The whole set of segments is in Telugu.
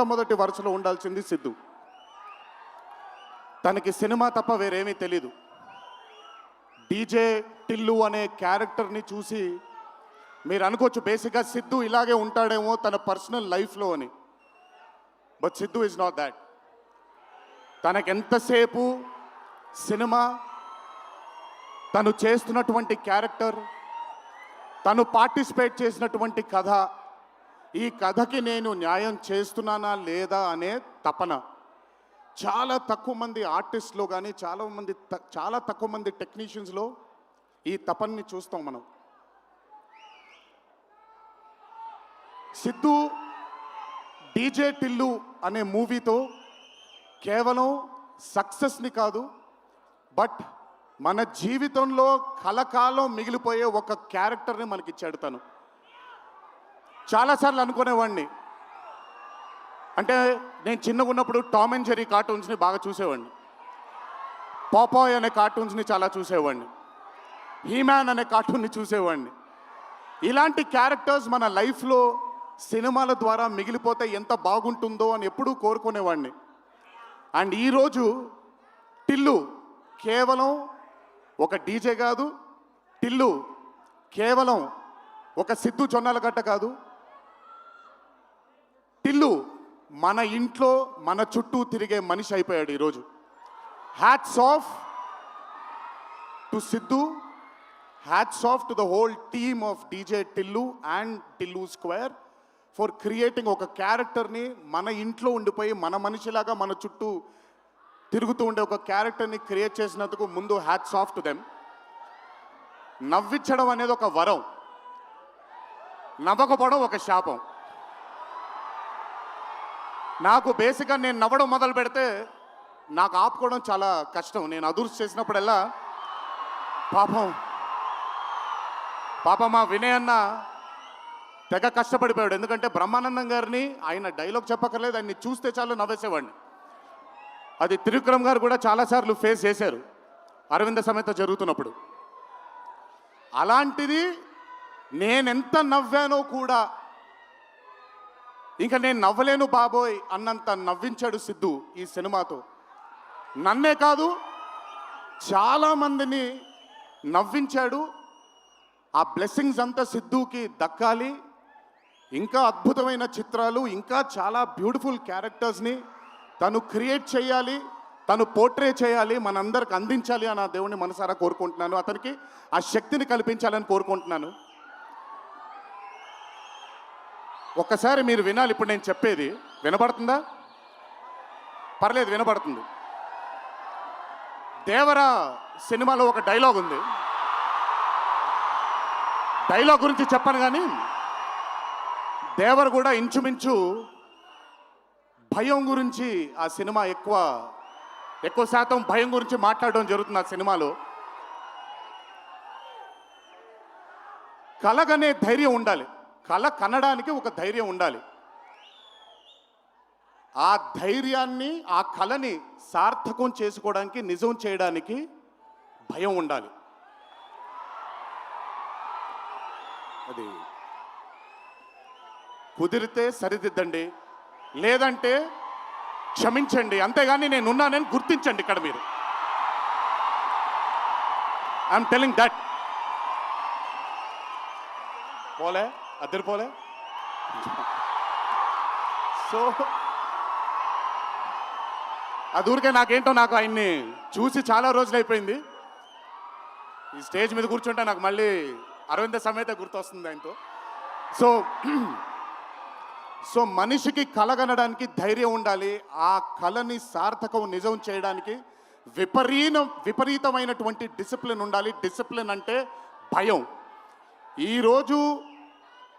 మొట్టమొదటి వరుసలో ఉండాల్సింది సిద్ధు. తనకి సినిమా తప్ప వేరేమీ తెలీదు. డీజే టిల్లు అనే క్యారెక్టర్ని చూసి మీరు అనుకోవచ్చు బేసిక్గా సిద్ధు ఇలాగే ఉంటాడేమో తన పర్సనల్ లైఫ్లో అని. But Siddhu is not that. తనకెంతసేపు సినిమా, తను చేస్తున్నటువంటి క్యారెక్టర్, తను పార్టిసిపేట్ చేసినటువంటి కథ, ఈ కథకి నేను న్యాయం చేస్తున్నానా లేదా అనే తపన. చాలా తక్కువ మంది ఆర్టిస్ట్లో కానీ చాలా తక్కువ మంది టెక్నీషియన్స్లో ఈ తపనని చూస్తాం మనం. సిద్ధు డీజే టిల్లు అనే మూవీతో కేవలం సక్సెస్ని కాదు, బట్ మన జీవితంలో కలకాలం మిగిలిపోయే ఒక క్యారెక్టర్ని మనకిచ్చాడు తను. చాలాసార్లు అనుకునేవాడిని, అంటే నేను చిన్నగా ఉన్నప్పుడు టామ్ అండ్ జెర్రీ కార్టూన్స్ని బాగా చూసేవాడిని, పాపాయ్ అనే కార్టూన్స్ని చాలా చూసేవాడిని, హీమ్యాన్ అనే కార్టూన్ని చూసేవాడిని. ఇలాంటి క్యారెక్టర్స్ మన లైఫ్లో సినిమాల ద్వారా మిగిలిపోతే ఎంత బాగుంటుందో అని ఎప్పుడూ కోరుకునేవాడిని. అండ్ ఈరోజు టిల్లు కేవలం ఒక డీజే కాదు, టిల్లు కేవలం ఒక సిద్ధు జొన్నలగడ్డ కాదు, టిల్లు మన ఇంట్లో మన చుట్టూ తిరిగే మనిషి అయిపోయాడు ఈరోజు. Hats off to Siddhu, hats off to the whole team of DJ Tillu and Tillu square for creating ఒక క్యారెక్టర్ని మన ఇంట్లో ఉండిపోయి మన మనిషిలాగా మన చుట్టూ తిరుగుతూ ఉండే ఒక క్యారెక్టర్ని క్రియేట్ చేసినందుకు ముందు హ్యాట్స్ ఆఫ్ టు దెమ్. నవ్వించడం అనేది ఒక వరం, నవ్వకపోవడం ఒక శాపం. నాకు బేసిక్గా నేను నవ్వడం మొదలు పెడితే నాకు ఆపుకోవడం చాలా కష్టం. నేను అదుర్స్ చేసినప్పుడల్లా పాపం మా వినయ్ అన్న తెగ కష్టపడిపోయాడు. ఎందుకంటే బ్రహ్మానందం గారిని ఆయన డైలాగ్ చెప్పక్కర్లేదు, ఆయన్ని చూస్తే చాలు నవ్వేసేవాడిని. అది త్రివిక్రమ్ గారు కూడా చాలాసార్లు ఫేస్ చేశారు అరవింద సమేత జరుగుతున్నప్పుడు. అలాంటిది నేనెంత నవ్వానో కూడా ఇంకా నేను నవ్వలేను బాబోయ్ అన్నంత నవ్వించాడు సిద్ధు ఈ సినిమాతో. నన్నే కాదు చాలామందిని నవ్వించాడు. ఆ బ్లెస్సింగ్స్ అంతా సిద్ధుకి దక్కాలి. ఇంకా అద్భుతమైన చిత్రాలు, ఇంకా చాలా బ్యూటిఫుల్ క్యారెక్టర్స్ని తను క్రియేట్ చేయాలి, తను పోర్ట్రే చేయాలి, మనందరికి అందించాలి అని ఆ దేవుణ్ణి మనసారా కోరుకుంటున్నాను. అతనికి ఆ శక్తిని కల్పించాలని కోరుకుంటున్నాను. ఒక్కసారి మీరు వినాలి ఇప్పుడు నేను చెప్పేది. వినపడుతుందా? పర్లేదు, వినపడుతుంది. దేవరా సినిమాలో ఒక డైలాగ్ ఉంది. డైలాగ్ గురించి చెప్పను కానీ దేవర్ కూడా ఇంచుమించు భయం గురించి ఆ సినిమా ఎక్కువ శాతం భయం గురించి మాట్లాడడం జరుగుతుంది ఆ సినిమాలో. కలగనే ధైర్యం ఉండాలి, కళ కనడానికి ఒక ధైర్యం ఉండాలి. ఆ ధైర్యాన్ని, ఆ కళని సార్థకం చేసుకోవడానికి, నిజం చేయడానికి భయం ఉండాలి. అది కుదిరితే సరిదిద్దండి, లేదంటే క్షమించండి, అంతేగాని నేనున్నానని గుర్తించండి. ఇక్కడ మీరు ఐఎమ్ టెలింగ్ దట్. పోలే అద్దరిపోలే. సో అది ఊరికే నాకేంటో, నాకు ఆయన్ని చూసి చాలా రోజులు అయిపోయింది. ఈ స్టేజ్ మీద కూర్చుంటే నాకు మళ్ళీ అరవింద సమేత గుర్తొస్తుంది ఆయనతో. సో మనిషికి కలగనడానికి ధైర్యం ఉండాలి. ఆ కళని సార్థకం నిజం చేయడానికి విపరీతమైనటువంటి డిసిప్లిన్ ఉండాలి. డిసిప్లిన్ అంటే భయం. ఈరోజు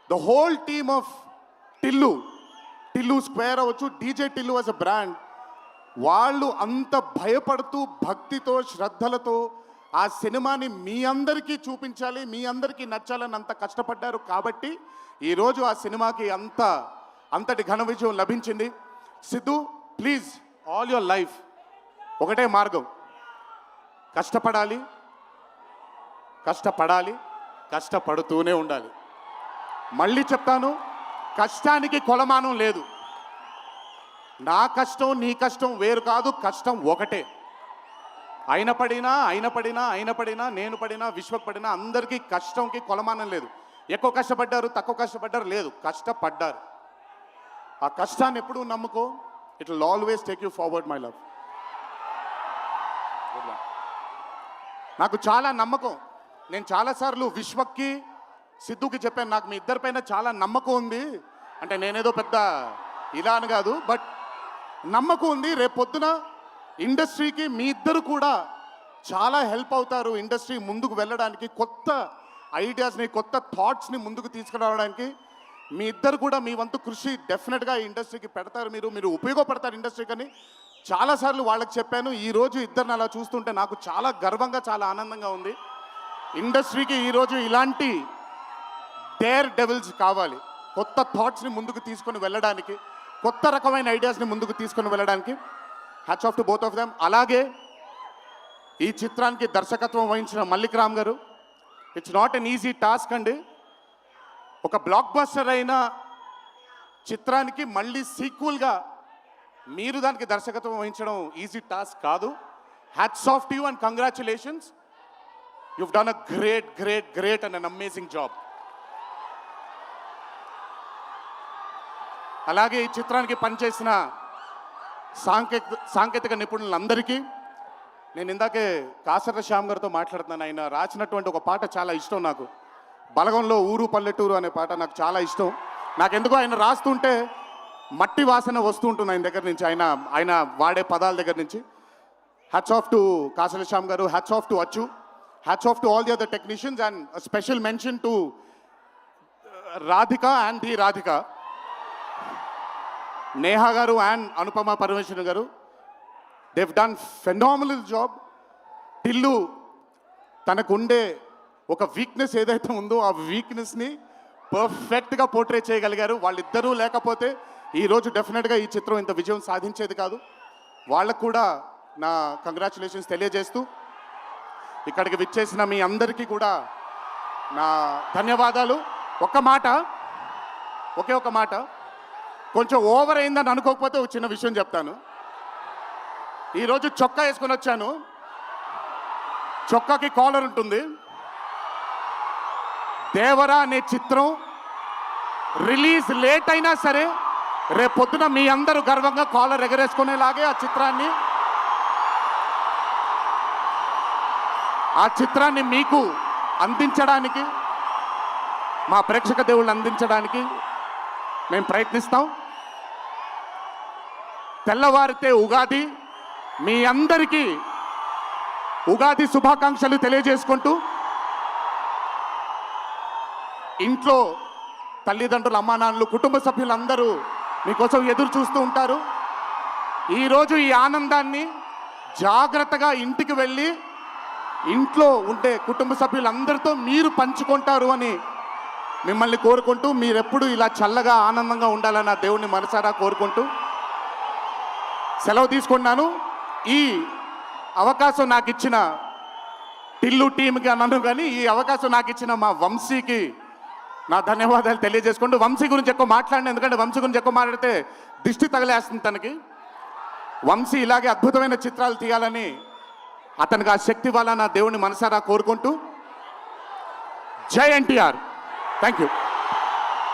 the whole team of Tillu square అవ్వచ్చు, DJ Tillu as a brand, వాళ్ళు అంత భయపడుతూ భక్తితో శ్రద్ధలతో ఆ సినిమాని మీ అందరికీ చూపించాలి, మీ అందరికీ నచ్చాలని అంత కష్టపడ్డారు. కాబట్టి ఈరోజు ఆ సినిమాకి అంతటి ఘన విజయం లభించింది. Siddhu, please, all your life ఒకటే మార్గం, కష్టపడాలి, కష్టపడుతూనే ఉండాలి. మళ్ళీ చెప్తాను, కష్టానికి కొలమానం లేదు. నా కష్టం నీ కష్టం వేరు కాదు, కష్టం ఒకటే. అయిన పడినా నేను పడినా విశ్వక్ పడినా అందరికీ కష్టంకి కొలమానం లేదు. ఎక్కువ కష్టపడ్డారు, తక్కువ కష్టపడ్డారు లేదు, కష్టపడ్డారు. ఆ కష్టాన్ని ఎప్పుడూ నమ్ముకో. It will always take you forward my love. నాకు చాలా నమ్మకం. నేను చాలాసార్లు విశ్వక్కి సిద్ధుకి చెప్పాను, నాకు మీ ఇద్దరిపైన చాలా నమ్మకం ఉంది. అంటే నేనేదో పెద్ద ఇలా అని కాదు, బట్ నమ్మకం ఉంది. రేపు పొద్దున ఇండస్ట్రీకి మీ ఇద్దరు కూడా చాలా హెల్ప్ అవుతారు. ఇండస్ట్రీ ముందుకు వెళ్ళడానికి, కొత్త ఐడియాస్ని, కొత్త థాట్స్ని ముందుకు తీసుకురావడానికి మీ ఇద్దరు కూడా మీ వంతు కృషి డెఫినెట్గా ఈ ఇండస్ట్రీకి పెడతారు. మీరు ఉపయోగపడతారు ఇండస్ట్రీకి అని చాలాసార్లు వాళ్ళకి చెప్పాను. ఈరోజు ఇద్దరిని అలా చూస్తుంటే నాకు చాలా గర్వంగా, చాలా ఆనందంగా ఉంది. ఇండస్ట్రీకి ఈరోజు ఇలాంటి డేర్ డెవిల్స్ కావాలి, కొత్త థాట్స్ని ముందుకు తీసుకొని వెళ్ళడానికి, కొత్త రకమైన ఐడియాస్ని ముందుకు తీసుకొని వెళ్ళడానికి. Hats off to both of them. అలాగే ఈ చిత్రానికి దర్శకత్వం వహించిన మల్లిక్ రామ్ గారు, it's not an easy task అండి. ఒక బ్లాక్ బస్టర్ అయిన చిత్రానికి మళ్ళీ సీక్వెల్గా మీరు దానికి దర్శకత్వం వహించడం ఈజీ టాస్క్ కాదు. Hats off to you and congratulations. You've done a great and an amazing job. అలాగే ఈ చిత్రానికి పనిచేసిన సాంకేతిక నిపుణులందరికీ, నేను ఇందాకే కాసర్ల శ్యామ్ గారితో మాట్లాడుతున్నాను. ఆయన రాసినటువంటి ఒక పాట చాలా ఇష్టం నాకు. బలగంలో ఊరు పల్లెటూరు అనే పాట నాకు చాలా ఇష్టం. నాకెందుకో ఆయన రాస్తుంటే మట్టి వాసన వస్తూ ఉంటుంది ఆయన దగ్గర నుంచి, ఆయన వాడే పదాల దగ్గర నుంచి. Hats off to Kasarla Shyam garu, hats off to Achu, hats off to all the other technicians, and special mention to Radhika and the Radhika, Neha garu and Anupama Parameswaran garu. They've done phenomenal job. Tillu తనకుండే ఒక వీక్నెస్ ఏదైతే ఉందో ఆ వీక్నెస్ని పర్ఫెక్ట్గా పోర్ట్రే చేయగలిగారు. వాళ్ళిద్దరూ లేకపోతే ఈరోజు డెఫినెట్గా ఈ చిత్రం ఇంత విజయం సాధించేది కాదు. వాళ్ళకు కూడా నా కంగ్రాచులేషన్స్ తెలియజేస్తూ, ఇక్కడికి విచ్చేసిన మీ అందరికీ కూడా నా ధన్యవాదాలు. ఒకే ఒక మాట, కొంచెం ఓవర్ అయిందని అనుకోకపోతే ఒక చిన్న విషయం చెప్తాను. ఈరోజు చొక్కా వేసుకొని వచ్చాను, చొక్కాకి కాలర్ ఉంటుంది. దేవరా అనే చిత్రం రిలీజ్ లేట్ అయినా సరే రేపు పొద్దున మీ అందరూ గర్వంగా కాలర్ ఎగరేసుకునేలాగే ఆ చిత్రాన్ని మీకు అందించడానికి, మా ప్రేక్షక దేవుళ్ళని అందించడానికి మేము ప్రయత్నిస్తాం. తెల్లవారితే ఉగాది, మీ అందరికీ ఉగాది శుభాకాంక్షలు తెలియజేసుకుంటూ, ఇంట్లో తల్లిదండ్రులు, అమ్మానాన్నలు, కుటుంబ సభ్యులందరూ మీకోసం ఎదురు చూస్తూ ఉంటారు. ఈరోజు ఈ ఆనందాన్ని జాగ్రత్తగా ఇంటికి వెళ్ళి ఇంట్లో ఉండే కుటుంబ సభ్యులందరితో మీరు పంచుకుంటారు అని మిమ్మల్ని కోరుకుంటూ, మీరెప్పుడు ఇలా చల్లగా ఆనందంగా ఉండాలని ఆ దేవుణ్ణి మనసారా కోరుకుంటూ సెలవు తీసుకున్నాను. ఈ అవకాశం నాకు ఇచ్చిన టిల్లు టీంకి అన్నాను, కానీ ఈ అవకాశం నాకు ఇచ్చిన మా వంశీకి నా ధన్యవాదాలు తెలియజేసుకుంటూ, వంశీ గురించి ఎక్కువ మాట్లాడిన, ఎందుకంటే వంశీ గురించి ఎక్కువ మాట్లాడితే దిష్టి తగిలేస్తుంది తనకి. వంశీ ఇలాగే అద్భుతమైన చిత్రాలు తీయాలని, అతనికి ఆ శక్తి వల్ల నా దేవుణ్ణి మనసారా కోరుకుంటూ, జై ఎన్టీఆర్. Thank you.